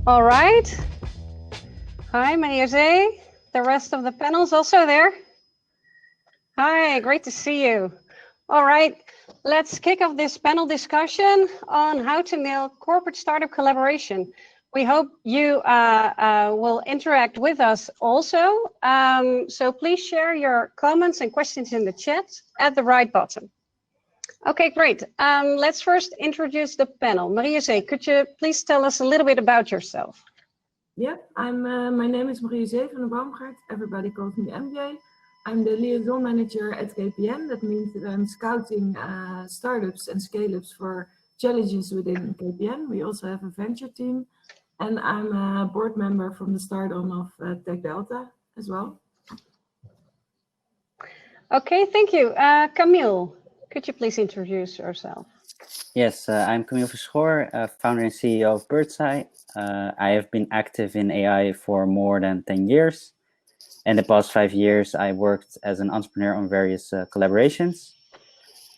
All right. Hi, Maria-José. The rest of the panel is also there. Hi, great to see you. All right, let's kick off this panel discussion on how to nail corporate startup collaboration. We hope you will interact with us also. So please share your comments and questions in the chat at the right bottom. Okay, great. Let's first introduce the panel. Maria-José, could you please tell us a little bit about yourself? Yeah, my name is Maria-José van der Boomgaard. Everybody calls me MJ. I'm the liaison manager at KPN. That means that I'm scouting startups and scale-ups for challenges within KPN. We also have a venture team, and I'm a board member from the start on of TekDelta as well. Okay, thank you. Camille, could you please introduce yourself? Yes, I'm Camille Verschoor, founder and CEO of Birdseye. I have been active in AI for more than 10 years. In the past 5 years, I worked as an entrepreneur on various collaborations.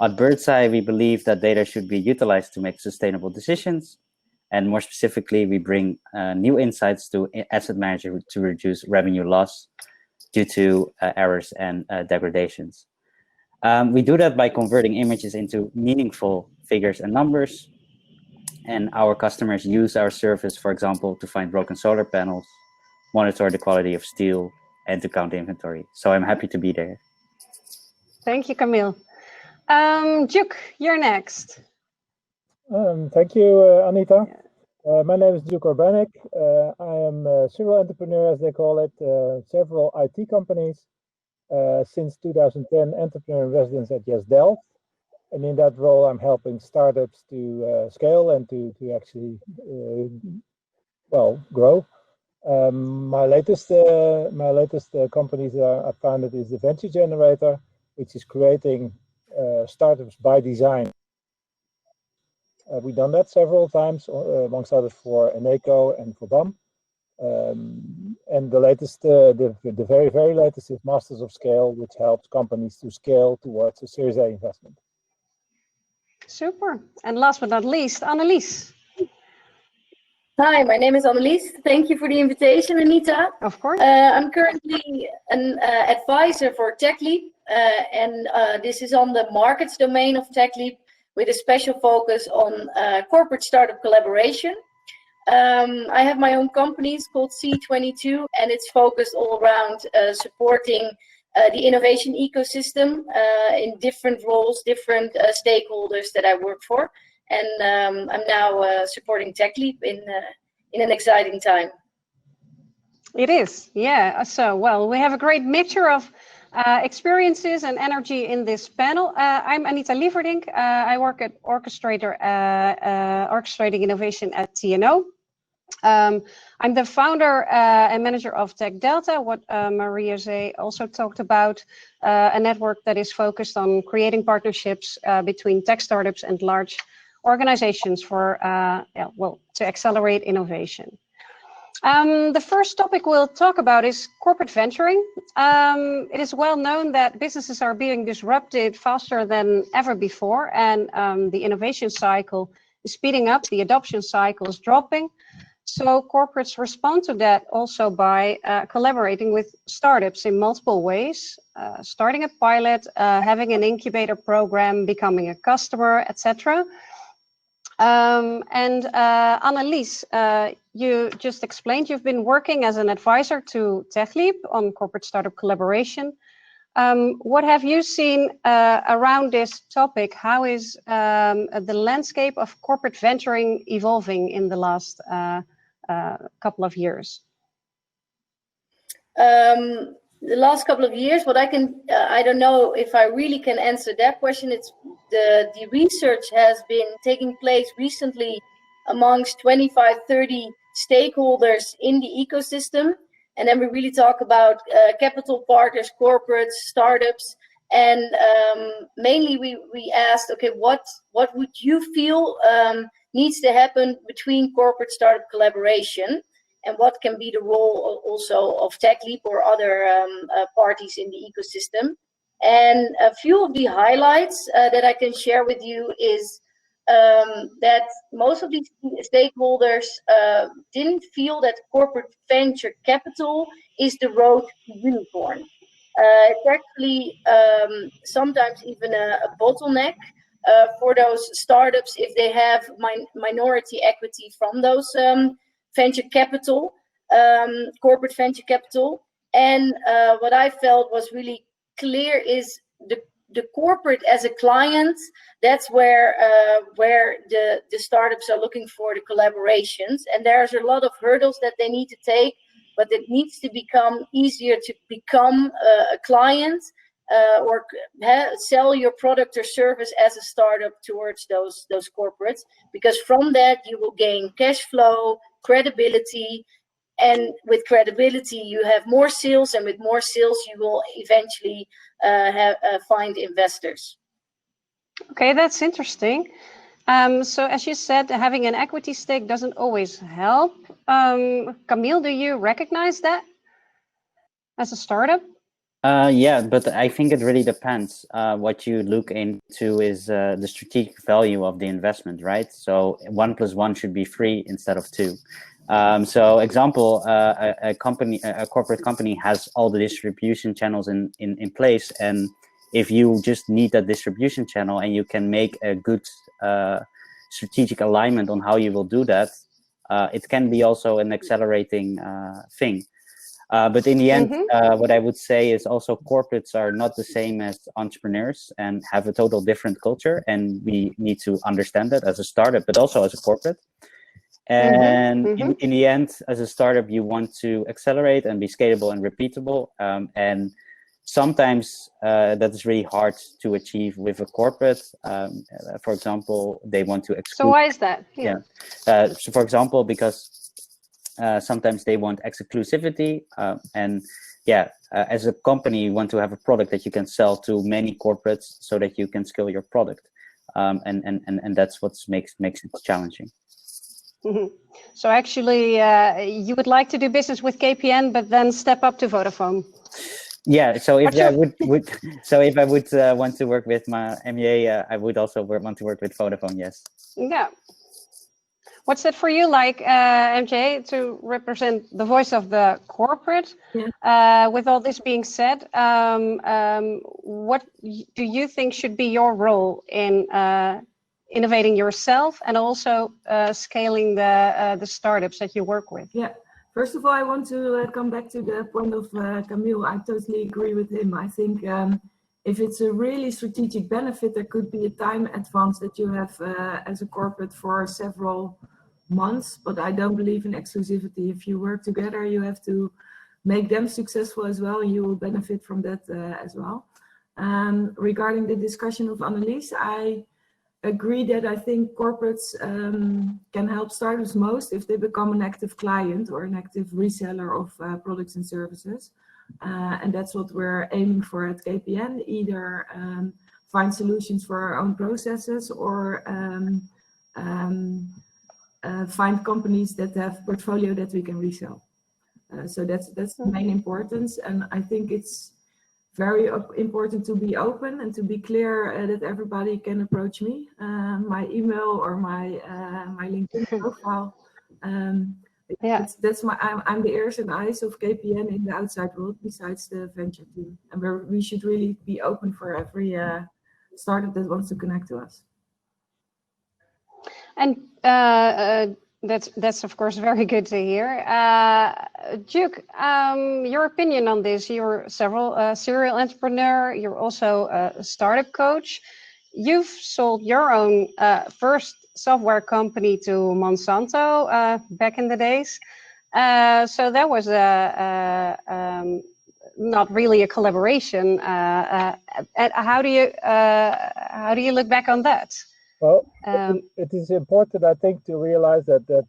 At Birdseye, we believe that data should be utilized to make sustainable decisions. And more specifically, we bring new insights to asset managers to reduce revenue loss due to errors and degradations. We do that by converting images into meaningful figures and numbers. And our customers use our service, for example, to find broken solar panels, monitor the quality of steel, and to count inventory. So I'm happy to be there. Thank you, Camille. Duke, you're next. Thank you, Anita. My name is Duke Orbanik. I am a serial entrepreneur, as they call it, several IT companies. Since 2010, entrepreneur in residence at Delft. And in that role, I'm helping startups to scale and to actually, grow. My latest companies I founded is the Venture Generator, which is creating startups by design. We've done that several times, amongst others for Eneco and for BAM. And the latest, the very, very latest is Masters of Scale, which helps companies to scale towards a Series A investment. Super. And last but not least, Annelies. Hi, my name is Annelies. Thank you for the invitation, Anita. Of course. I'm currently an advisor for TechLeap, and this is on the markets domain of TechLeap with a special focus on corporate startup collaboration. I have my own company, it's called C22, and it's focused all around supporting the innovation ecosystem in different roles, different stakeholders that I work for. And I'm now supporting TechLeap in an exciting time. It is, yeah. So, well, we have a great mixture of experiences and energy in this panel. I'm Anita Lieverdink. I work at orchestrating innovation at TNO. I'm the founder and manager of TekDelta, what Maria-José also talked about, a network that is focused on creating partnerships between tech startups and large organizations for, to accelerate innovation. The first topic we'll talk about is corporate venturing. It is well known that businesses are being disrupted faster than ever before, and the innovation cycle is speeding up, the adoption cycle is dropping. So corporates respond to that also by collaborating with startups in multiple ways, starting a pilot, having an incubator program, becoming a customer, etc. And Annelies, you just explained you've been working as an advisor to TechLeap on corporate startup collaboration. What have you seen around this topic? How is the landscape of corporate venturing evolving in the last couple of years? The last couple of years, what I can, I don't know if I really can answer that question. It's the research has been taking place recently amongst 25, 30 stakeholders in the ecosystem. And then we really talk about capital partners, corporates, startups. And mainly we asked, okay, what would you feel needs to happen between corporate startup collaboration? And what can be the role also of TechLeap or other parties in the ecosystem? And a few of the highlights that I can share with you is that most of these stakeholders didn't feel that corporate venture capital is the road to unicorn. It's actually sometimes even a bottleneck for those startups if they have minority equity from those venture capital, corporate venture capital. And what I felt was really clear is the corporate as a client. That's where the startups are looking for the collaborations, and there's a lot of hurdles that they need to take, but it needs to become easier to become a client or sell your product or service as a startup towards those corporates, because from that you will gain cash flow, credibility, and with credibility you have more sales, and with more sales you will eventually find investors. Okay, that's interesting. So as you said, having an equity stake doesn't always help. Camille, do you recognize that as a startup? Yeah, but I think it really depends. What you look into is the strategic value of the investment, right? So 1 + 1 should be 3 instead of 2. So example, a corporate company has all the distribution channels in place, and if you just need that distribution channel and you can make a good strategic alignment on how you will do that, it can be also an accelerating thing. But in the end, what I would say is also corporates are not the same as entrepreneurs and have a total different culture, and we need to understand that as a startup, but also as a corporate. And in the end, as a startup, you want to accelerate and be scalable and repeatable. And sometimes that is really hard to achieve with a corporate. For example, they want to exclude. So why is that? Yeah. So for example, because sometimes they want exclusivity, and as a company, you want to have a product that you can sell to many corporates so that you can scale your product, and that's what makes it challenging. So actually, you would like to do business with KPN, but then step up to Vodafone. Yeah. So if I would want to work with my MBA, I would also want to work with Vodafone. Yes. Yeah. What's it for you like, MJ, to represent the voice of the corporate? Yeah. With all this being said, what do you think should be your role in innovating yourself and also scaling the startups that you work with? Yeah. First of all, I want to come back to the point of Camille. I totally agree with him. I think if it's a really strategic benefit, there could be a time advance that you have as a corporate for several months, but I don't believe in exclusivity. If you work together, you have to make them successful as well, and you will benefit from that as well. Regarding the discussion of Annelies, I agree that I think corporates can help startups most if they become an active client or an active reseller of products and services. And that's what we're aiming for at KPN, either find solutions for our own processes or find companies that have portfolio that we can resell. So that's the main importance. And I think it's very important to be open and to be clear that everybody can approach me, my email or my LinkedIn profile. That's I'm the ears and eyes of KPN in the outside world besides the venture team, and we should really be open for every startup that wants to connect to us. And that's of course very good to hear. Duke, your opinion on this? You're several serial entrepreneur. You're also a startup coach. You've sold your own first software company to Monsanto back in the days. So that was not really a collaboration. How do you look back on that? Well, it is important, I think, to realize that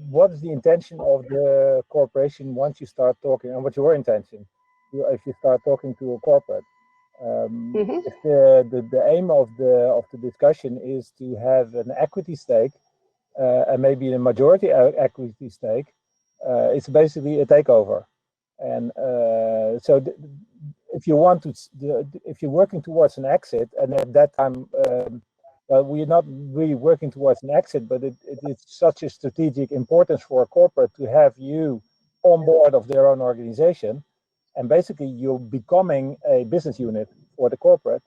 what is the intention of the corporation once you start talking, and what's your intention if you start talking to a corporate. If the aim of the discussion is to have an equity stake and maybe a majority equity stake, it's basically a takeover. And so if you want to, if you're working towards an exit, and at that time Well, we're not really working towards an exit, but it's such a strategic importance for a corporate to have you on board of their own organization, and basically you're becoming a business unit for the corporate.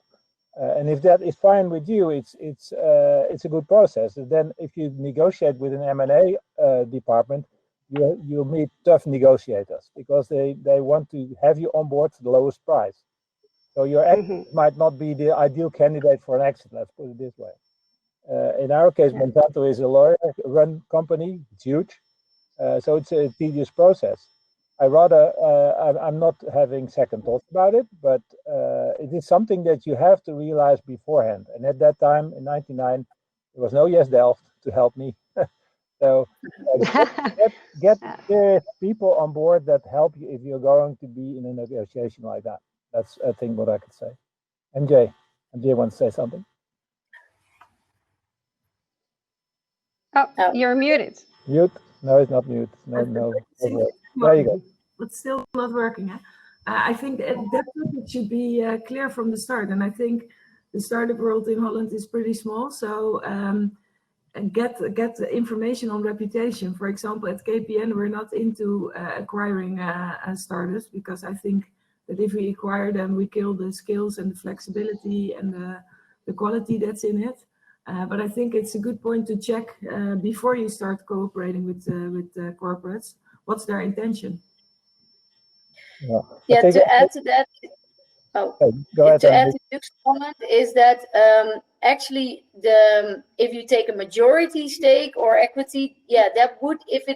And if that is fine with you, it's a good process. And then if you negotiate with an M&A department, you'll meet tough negotiators because they want to have you on board for the lowest price. So your exit might not be the ideal candidate for an exit, let's put it this way. In our case, Monsanto is a lawyer-run company. It's huge. So it's a tedious process. I'm not having second thoughts about it, but it is something that you have to realize beforehand. And at that time, in '99, there was no Yes Delft to help me. So get people on board that help you if you're going to be in a negotiation like that. That's, I think, what I could say. MJ wants to say something. Oh, you're muted. Mute? No, it's not mute. No. There you go. But still not working. Huh? I think that should be clear from the start. And I think the startup world in Holland is pretty small. So and get the information on reputation. For example, at KPN, we're not into acquiring startups, because I think that if we acquire them, we kill the skills and the flexibility and the quality that's in it. But I think it's a good point to check before you start cooperating with corporates. What's their intention? Yeah, to add to that, to add to Luke's comment is that actually if you take a majority stake or equity, that would, if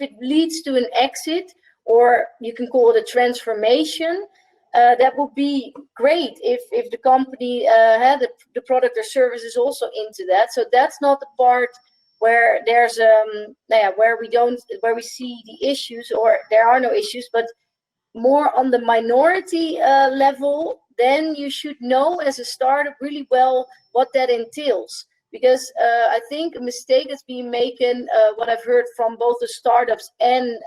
it leads to an exit, or you can call it a transformation, that would be great if the company had the product or service is also into that. So that's not the part where there's where we see the issues, or there are no issues, but more on the minority level, then you should know as a startup really well what that entails. Because I think a mistake that's being made, what I've heard from both the startups and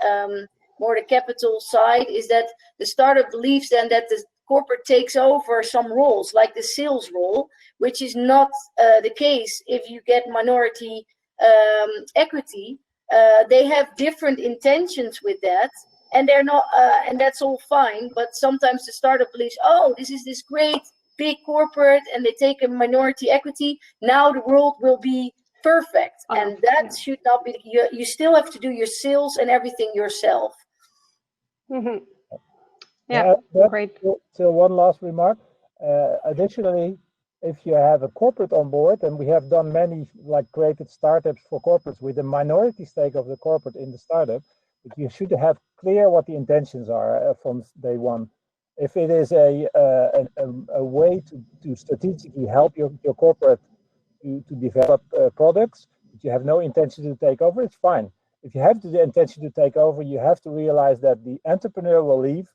more the capital side, is that the startup believes then that the corporate takes over some roles, like the sales role, which is not the case. If you get minority equity, they have different intentions with that. And they're not, and that's all fine. But sometimes the startup believes, oh, this is this great big corporate, and they take a minority equity. Now the world will be perfect, and that should not be. You still have to do your sales and everything yourself. Yeah, great. So one last remark. Additionally, if you have a corporate on board, and we have done many created startups for corporates with a minority stake of the corporate in the startup. But you should have clear what the intentions are from day one. If it is a way to strategically help your corporate to develop products, but you have no intention to take over, it's fine. If you have the intention to take over, you have to realize that the entrepreneur will leave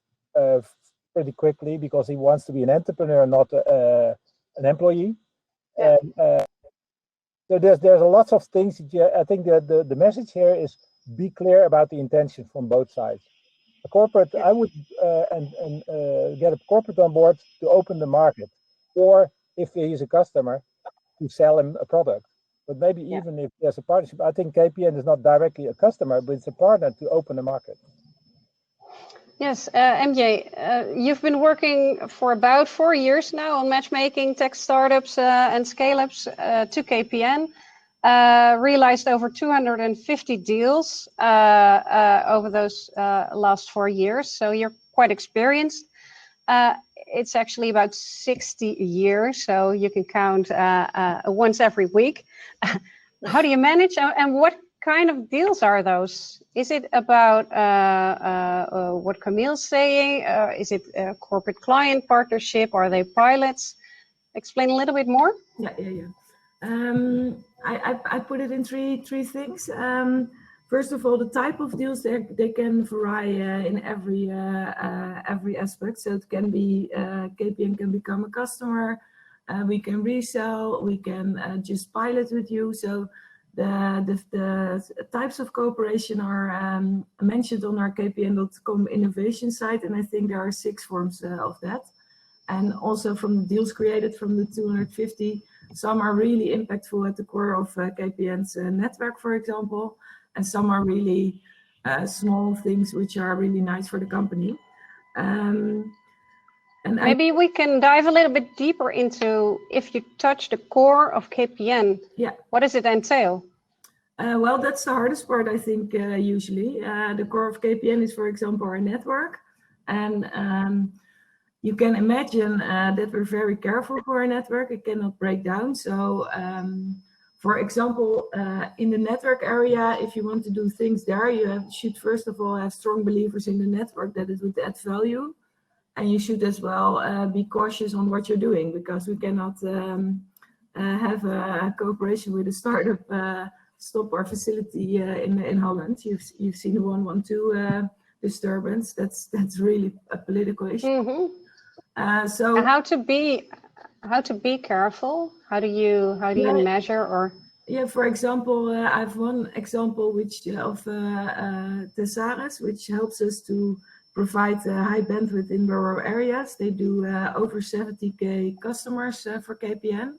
pretty quickly, because he wants to be an entrepreneur, not an employee. Yeah. And, so there's a lot of things. I think that the message here is, be clear about the intention from both sides. A corporate, I would get a corporate on board to open the market, or if he is a customer, to sell him a product. But maybe even if there's a partnership, I think KPN is not directly a customer, but it's a partner to open the market. Yes, MJ, you've been working for about 4 years now on matchmaking tech startups and scale-ups to KPN. Realized over 250 deals over those last 4 years. So you're quite experienced. It's actually about 60 years, so you can count once every week. How do you manage, and what kind of deals are those? Is it about what Camille's saying? Is it a corporate client partnership? Are they pilots? Explain a little bit more. Yeah. I put it in three things. First of all, the type of deals they can vary in every aspect. So it can be KPN can become a customer, we can resell, we can just pilot with you. So the types of cooperation are mentioned on our KPN.com innovation site, and I think there are 6 forms of that. And also from the deals created from the 250, Some are really impactful at the core of KPN's network, for example, and some are really small things which are really nice for the company. And maybe we can dive a little bit deeper into, if you touch the core of KPN, what does it entail? Well, that's the hardest part, I think, usually. The core of KPN is, for example, our network. And you can imagine that we're very careful for our network. It cannot break down. So, for example, in the network area, if you want to do things there, you should first of all have strong believers in the network that it would add value. And you should as well be cautious on what you're doing, because we cannot have a cooperation with a startup stop our facility in Holland. You've seen the 112 disturbance. That's really a political issue. Mm-hmm. So how to be careful? How do you measure or? Yeah, for example, I have one example which of Thesaurus, which helps us to provide high bandwidth in rural areas. They do over 70K customers for KPN.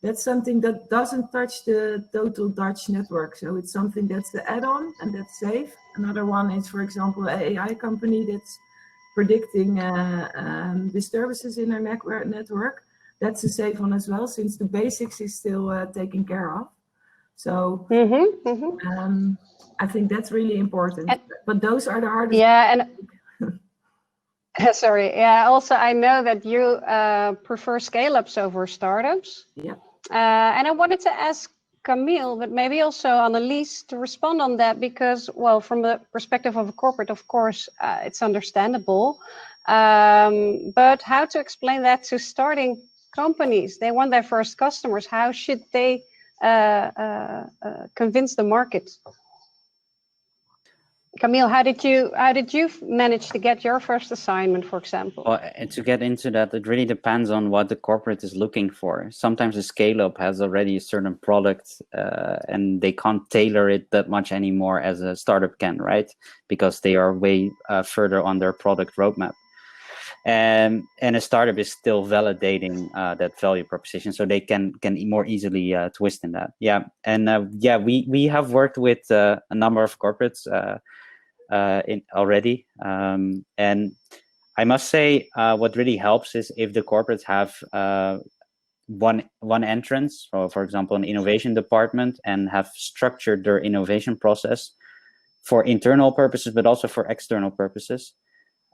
That's something that doesn't touch the total Dutch network. So it's something that's the add-on and that's safe. Another one is, for example, an AI company that's predicting disturbances in their network. That's a safe one as well, since the basics is still taken care of. So I think that's really important. But those are the hardest. Yeah, and sorry. Yeah. Also, I know that you prefer scale-ups over startups. Yeah. And I wanted to ask Camille, but maybe also Annelies, to respond on that, because, well, from the perspective of a corporate, of course, it's understandable. But how to explain that to starting companies? They want their first customers. How should they convince the market? Camille, how did you manage to get your first assignment, for example? Well, and to get into that, it really depends on what the corporate is looking for. Sometimes a scale-up has already a certain product and they can't tailor it that much anymore as a startup can, right? Because they are way further on their product roadmap. And a startup is still validating that value proposition, so they can more easily twist in that. Yeah, and we have worked with a number of corporates already, and I must say what really helps is if the corporates have one entrance, or for example an innovation department, and have structured their innovation process for internal purposes but also for external purposes.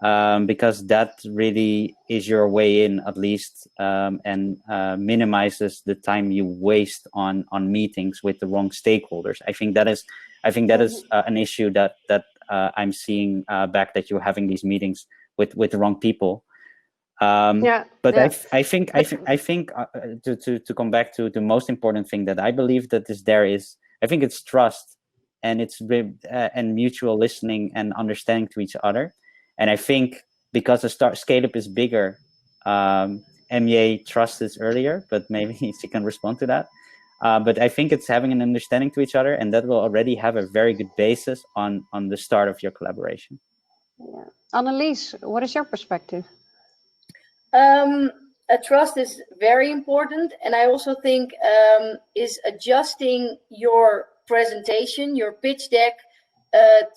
Because that really is your way in, at least, and minimizes the time you waste on meetings with the wrong stakeholders. I think that is an issue that I'm seeing back, that you're having these meetings with the wrong people. But I think to come back to the most important thing that I believe that is there is, I think it's trust, and it's and mutual listening and understanding to each other. And I think because the scale-up is bigger, MEA trusts this earlier, but maybe she can respond to that. But I think it's having an understanding to each other, and that will already have a very good basis on the start of your collaboration. Yeah. Annelies, what is your perspective? A trust is very important, and I also think is adjusting your presentation, your pitch deck,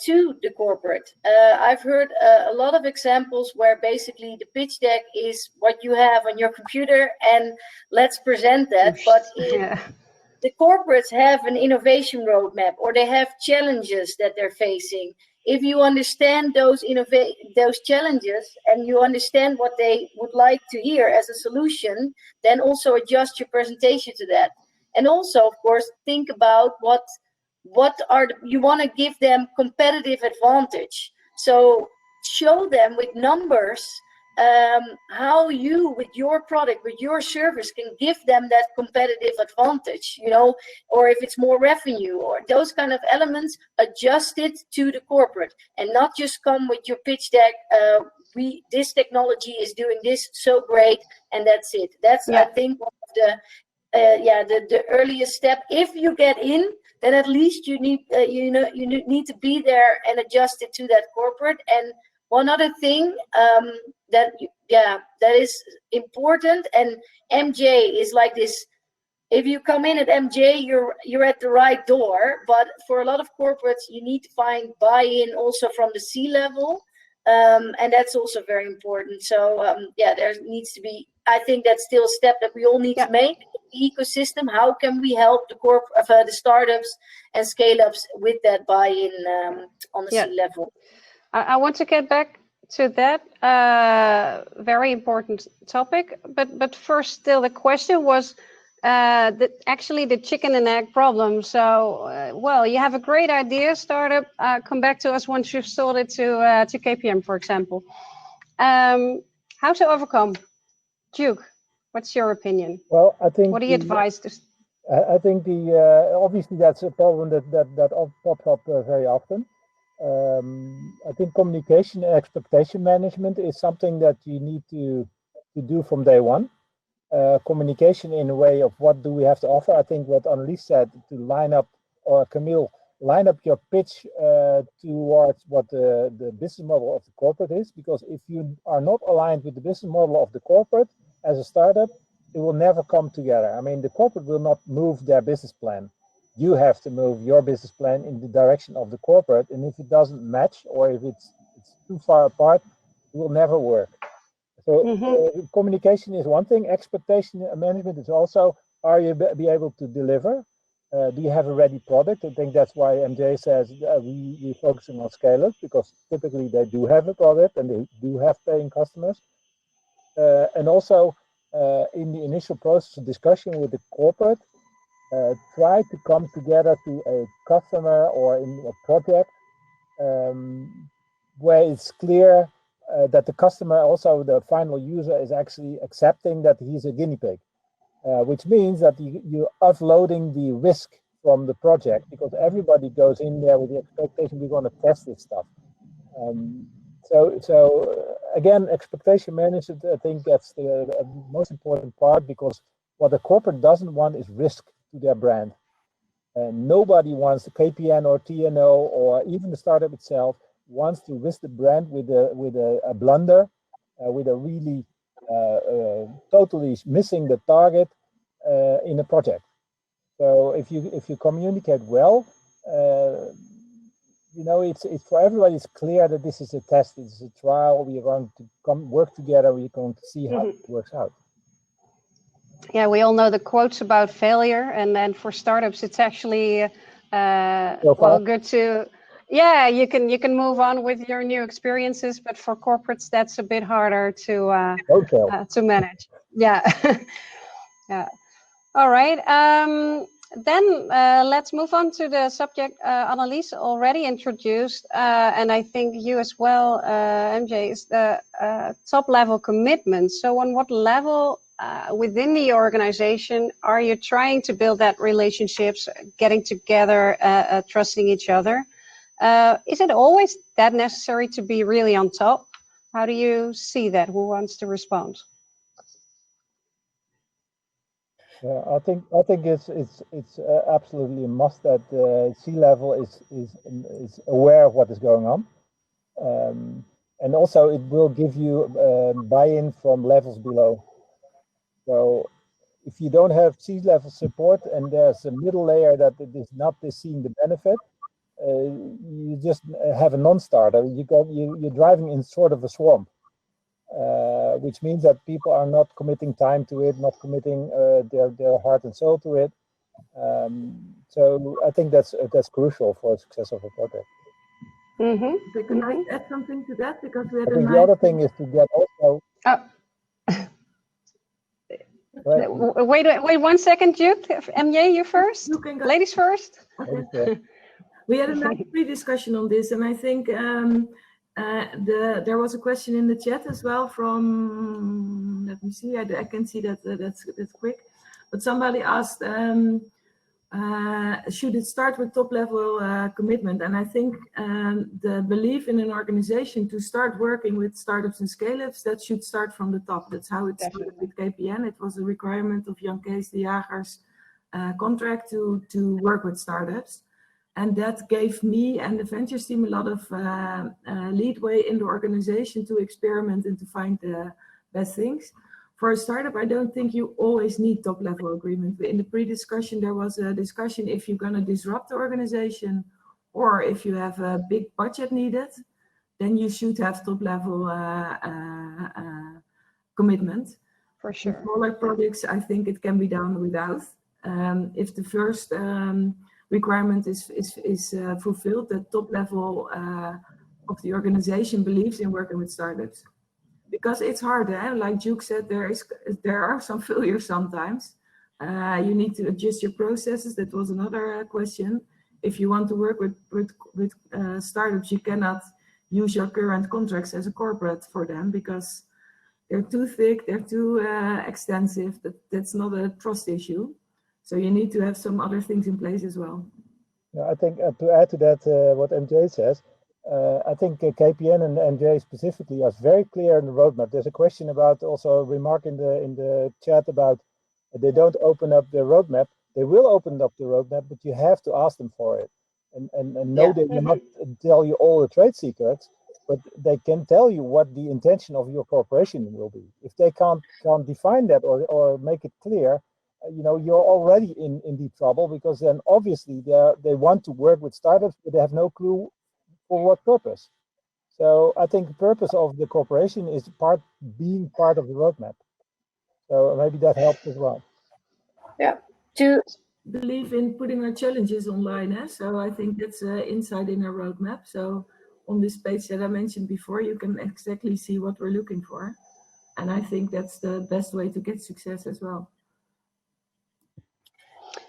to the corporate. I've heard a lot of examples where basically the pitch deck is what you have on your computer and let's present that. But the corporates have an innovation roadmap, or they have challenges that they're facing. If you understand those challenges and you understand what they would like to hear as a solution, then also adjust your presentation to that. And also, of course, think about you want to give them competitive advantage. So show them with numbers how you, with your product, with your service, can give them that competitive advantage, or if it's more revenue or those kind of elements, adjust it to the corporate and not just come with your pitch deck. This technology is doing this so great, and that's it. That's I think one of the earliest step. If you get in, then at least you need to be there and adjust it to that corporate. And one other thing that is important, and MJ is like this. If you come in at MJ, you're at the right door. But for a lot of corporates, you need to find buy-in also from the C-level, and that's also very important. So there needs to be. I think that's still a step that we all need to make. The ecosystem. How can we help the startups and scale-ups with that buy-in on the C-level? I want to get back to that very important topic, but first, still, the question was actually the chicken and egg problem. So, well, you have a great idea, startup. Come back to us once you've sold it to KPM, for example. How to overcome? Duke, what's your opinion? Well, I think. What do you advise? I think obviously that's a problem that pops up very often. I think communication and expectation management is something that you need to do from day one. Communication in a way of what do we have to offer. I think what Annelies said, to line up, or Camille, line up your pitch towards what the business model of the corporate is, because if you are not aligned with the business model of the corporate as a startup, it will never come together. I mean, the corporate will not move their business plan. You have to move your business plan in the direction of the corporate, and if it doesn't match, or if it's too far apart, it will never work. So communication is one thing. Expectation management is also, are you be able to deliver? Do you have a ready product? I think that's why MJ says we're focusing on scale-up, because typically they do have a product and they do have paying customers. And also in the initial process of discussion with the corporate, try to come together to a customer or in a project where it's clear that the customer, also the final user, is actually accepting that he's a guinea pig, which means that you're offloading the risk from the project, because everybody goes in there with the expectation we're going to test this stuff. So again, expectation management, I think that's the most important part, because what the corporate doesn't want is risk to their brand. Nobody wants, the KPN or TNO or even the startup itself wants to risk the brand with a blunder, with a really totally missing the target in a project. So if you communicate well, you know, it's for everybody. It's clear that this is a test, this is a trial. We are going to work together. We're going to see how it works out. Yeah, we all know the quotes about failure, and then for startups, it's actually well, good to. Yeah, you can move on with your new experiences, but for corporates, that's a bit harder to manage. Yeah, yeah. All right. Then let's move on to the subject Annelies already introduced, and I think you as well, MJ, is the top-level commitment. So on what level within the organization are you trying to build that relationships, getting together, trusting each other? Is it always that necessary to be really on top? How do you see that? Who wants to respond? Yeah, I think it's absolutely a must that C-level is aware of what is going on, and also it will give you buy-in from levels below. So if you don't have C-level support and there's a middle layer that is not seeing the benefit, you just have a non-starter. You're driving in sort of a swamp. Which means that people are not committing time to it, not committing their heart and soul to it. So I think that's crucial for the success of a project. Can I add something to that? Because we had the other thing is to get also. Wait 1 second, Duke. MJ, you first. Ladies first. Okay. We had a nice pre-discussion on this, and I think there was a question in the chat as well from, let me see, I can see that that's quick, but somebody asked, should it start with top-level commitment? And I think the belief in an organization to start working with startups and scale-ups, that should start from the top. That's how it started with KPN. It was a requirement of Jan Kees de Jager's contract to work with startups. And that gave me and the ventures team a lot of leadway in the organization to experiment and to find the best things. For a startup, I don't think you always need top-level agreement. In the pre-discussion, there was a discussion if you're going to disrupt the organization or if you have a big budget needed, then you should have top-level commitment. For sure. For smaller projects, I think it can be done without. If the first requirement is fulfilled, the top level of the organization believes in working with startups. Because it's hard, like Duke said, there are some failures sometimes. You need to adjust your processes. That was another question. If you want to work with startups, you cannot use your current contracts as a corporate for them because they're too thick, they're too extensive. That's not a trust issue. So you need to have some other things in place as well. Yeah, I think to add to that, what MJ says, I think KPN and MJ specifically are very clear in the roadmap. There's a question about, also a remark in the chat about they don't open up the roadmap. They will open up the roadmap, but you have to ask them for it. And no, they will not tell you all the trade secrets, but they can tell you what the intention of your corporation will be. If they can't define that or make it clear, you're already in deep trouble, because then obviously they want to work with startups, but they have no clue for what purpose. So I think the purpose of the corporation is being part of the roadmap. So maybe that helps as well. Yeah. To believe in putting our challenges online, so I think that's inside in our roadmap. So on this page that I mentioned before, you can exactly see what we're looking for, and I think that's the best way to get success as well.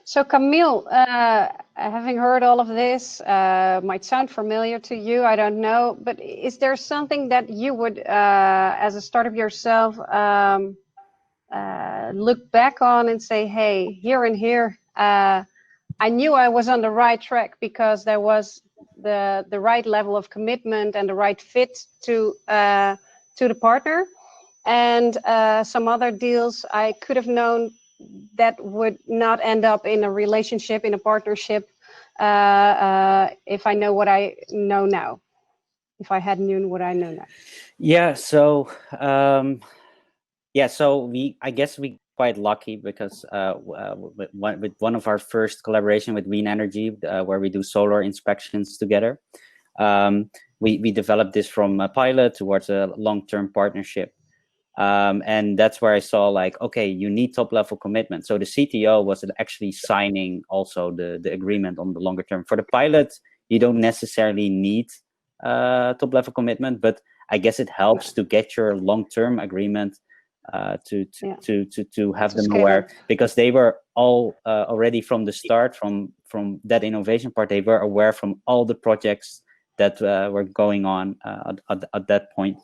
So Camille, having heard all of this, might sound familiar to you, I don't know, but is there something that you would, as a startup yourself, look back on and say, hey, here and here, I knew I was on the right track because there was the right level of commitment and the right fit to the partner, and some other deals I could have known that would not end up in a relationship, in a partnership, if I know what I know now, if I had known what I know now. Yeah, so I guess we quite lucky because with one of our first collaboration with Green Energy, where we do solar inspections together, we developed this from a pilot towards a long-term partnership. And that's where I saw, like, okay, you need top-level commitment. So the CTO was actually signing also the agreement on the longer term. For the pilot, you don't necessarily need top-level commitment, but I guess it helps to get your long-term agreement to have them aware, because they were all already from the start, from that innovation part, they were aware from all the projects that were going on at that point.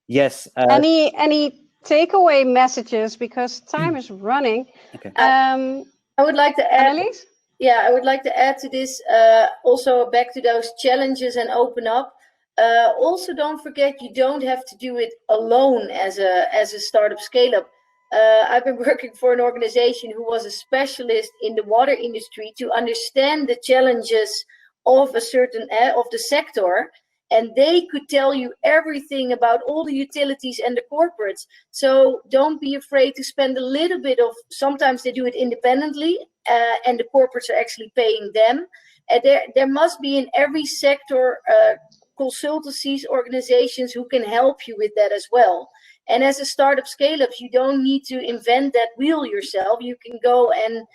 Yes. Any takeaway messages, because time is running? Okay. I would like to add. Annelies? Yeah, I would like to add to this. Also, back to those challenges and open up. Also, don't forget, you don't have to do it alone as a startup scale-up. I've been working for an organization who was a specialist in the water industry to understand the challenges of a certain of the sector. And they could tell you everything about all the utilities and the corporates. So don't be afraid to spend a little bit of, sometimes they do it independently, and the corporates are actually paying them. There must be in every sector consultancies, organizations who can help you with that as well. And as a startup scale-ups, you don't need to invent that wheel yourself. You can go and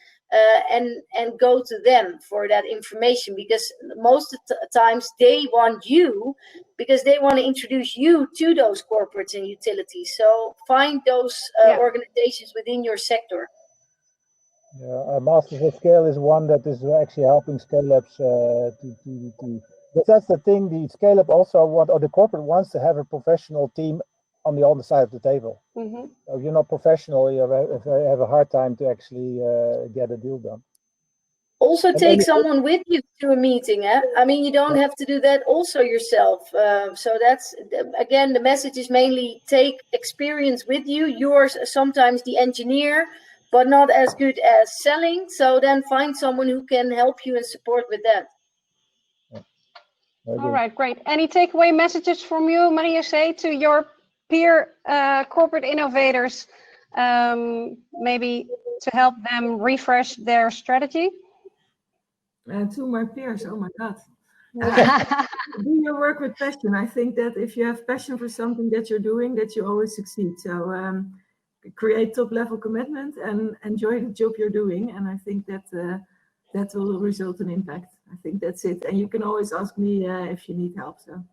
go to them for that information, because most of the times they want you, because they want to introduce you to those corporates and utilities. So find those organizations within your sector. Yeah, Masters of Scale is one that is actually helping scale-ups but that's the thing, the scale-up also or the corporate wants to have a professional team on the other side of the table. Mm-hmm. So if you're not professional, you have a hard time to actually get a deal done. Also take someone with you to a meeting. I mean, you don't have to do that also yourself. So that's, again, the message is mainly take experience with you. You're sometimes the engineer, but not as good as selling. So then find someone who can help you and support with that. All right, great. Any takeaway messages from you, Maria-José, to your peer corporate innovators, maybe to help them refresh their strategy? To my peers, oh my God. Do your work with passion. I think that if you have passion for something that you're doing, that you always succeed. So create top level commitment and enjoy the job you're doing. And I think that that will result in impact. I think that's it. And you can always ask me if you need help. So.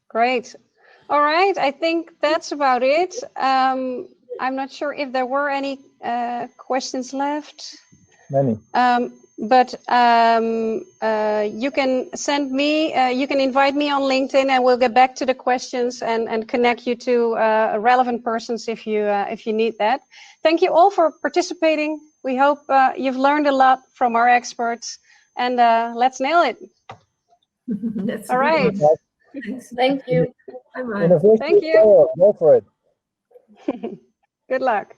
Great. All right. I think that's about it. I'm not sure if there were any questions left. Many. But you can send me, you can invite me on LinkedIn, and we'll get back to the questions and connect you to relevant persons if you need that. Thank you all for participating. We hope you've learned a lot from our experts, and let's nail it. That's all right. Thank you. Bye-bye. Innovation Thank you. Go for it. Good luck.